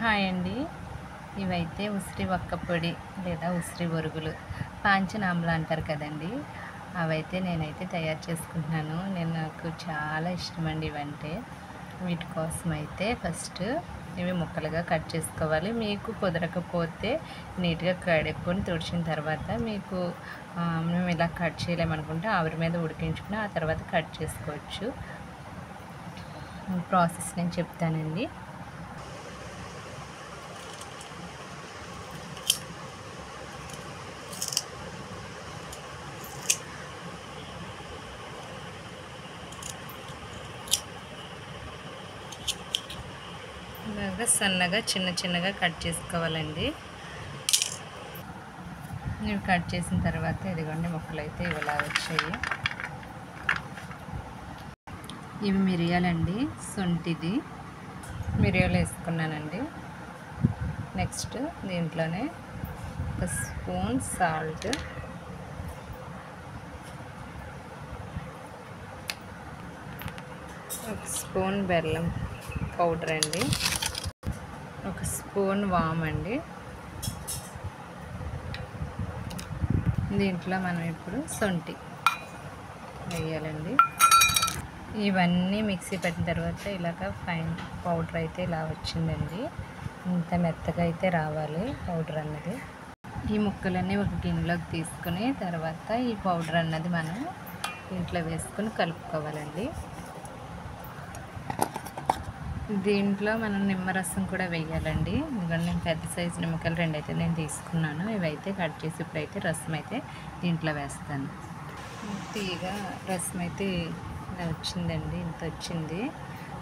Hi అండి. ఇవైతే ఉసిరి ఒక్క పొడి లేదా ఉసిరి బొరుగులు పాంచనామలు అంటారు కదండి. అవైతే నేనైతే తయారు చేసుకుంటున్నాను. నాకు చాలా ఇష్టమండి ఇవంటే. వీటి కోసం అయితే ఫస్ట్ ఇవి ముక్కలుగా కట్ చేసుకోవాలి. మీకు కుదరకపోతే నీట్గా కడుక్కొని తుడిచిన తర్వాత మీకు మేము ఇలా కట్ చేయలేమనుకుంటే ఆవిరి మీద ఉడికించుకుని ఆ తర్వాత కట్ చేసుకోవచ్చు. ప్రాసెస్ నేను చెప్తానండి. ఇలాగా సన్నగా చిన్నగా కట్ చేసుకోవాలండి. ఇవి కట్ చేసిన తర్వాత ఇదిగోండి ముక్కలు అయితే ఇవిలా వచ్చాయి. ఇవి మిరియాలండి, శొంఠిది మిరియాలు వేసుకున్నానండి. నెక్స్ట్ దీంట్లోనే ఒక స్పూన్ సాల్ట్, ఒక స్పూన్ బెల్లం పౌడర్ అండి, ఒక స్పూన్ వామ్ అండి. దీంట్లో మనం ఇప్పుడు శొంఠి వేయాలండి. ఇవన్నీ మిక్సీ పెట్టిన తర్వాత ఇలాగ ఫైన్ పౌడర్ అయితే ఇలా వచ్చిందండి. ఇంత మెత్తగా అయితే రావాలి పౌడర్ అన్నది. ఈ ముక్కలన్నీ ఒక గిన్నెలోకి తీసుకుని తర్వాత ఈ పౌడర్ అన్నది మనం ఇంట్లో వేసుకొని కలుపుకోవాలండి. దీంట్లో మనం నిమ్మరసం కూడా వేయాలండి. ఎందుకంటే నేను పెద్ద సైజు నిమ్మకాయలు 2 అయితే నేను తీసుకున్నాను. ఇవైతే కట్ చేసి ఇప్పుడైతే రసం అయితే దీంట్లో వేస్తాను. తీయగా రసం అయితే వచ్చిందండి, ఇంత వచ్చింది.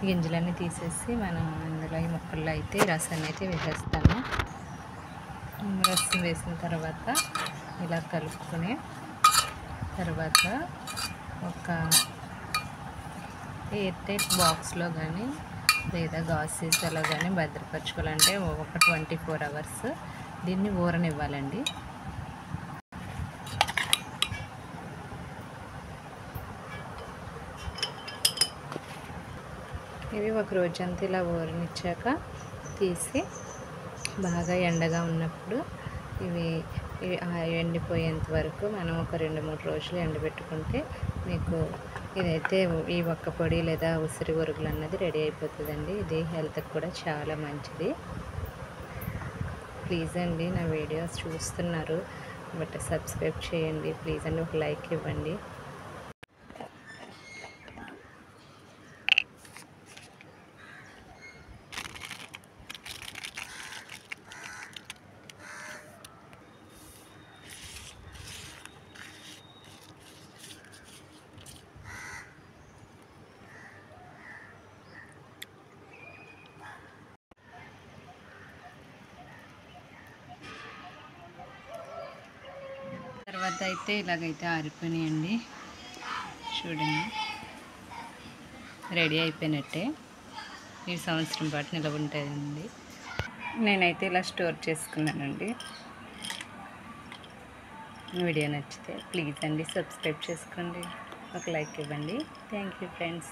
గింజలన్నీ తీసేసి మనం అందులో ఈ ముక్కల్లో అయితే రసాన్ని అయితే వేసేస్తాను. రసం వేసిన తర్వాత ఇలా కలుపుకొని తర్వాత ఒక ఎయిర్ టైట్ బాక్స్లో కానీ లేదా గాజు సీసాలో కానీ భద్రపరచుకోవాలంటే ఒక 24 అవర్స్ దీన్ని ఊరనివ్వాలండి. ఇవి ఒక రోజంతా ఇలా ఊరనిచ్చాక తీసి బాగా ఎండగా ఉన్నప్పుడు ఇవి ఎండిపోయేంత వరకు మనం ఒక 2-3 రోజులు ఎండబెట్టుకుంటే మీకు ఇదైతే ఈ ఒక్క పొడి లేదా ఉసిరి బొరుగులు అన్నది రెడీ అయిపోతుందండి. ఇది హెల్త్కి కూడా చాలా మంచిది. ప్లీజ్ అండి, నా వీడియోస్ చూస్తున్నారు బట్ సబ్స్క్రైబ్ చేయండి ప్లీజ్ అండి, ఒక లైక్ ఇవ్వండి. తర్వాత అయితే ఇలాగైతే ఆరిపోయినాయండి. చూడండి, రెడీ అయిపోయినట్టే. ఈ సంవత్సరం పాటు నిలవ ఉంటాయండి. నేనైతే ఇలా స్టోర్ చేసుకున్నానండి. వీడియో నచ్చితే ప్లీజ్ అండి సబ్స్క్రైబ్ చేసుకోండి, ఒక లైక్ ఇవ్వండి. Thank you friends.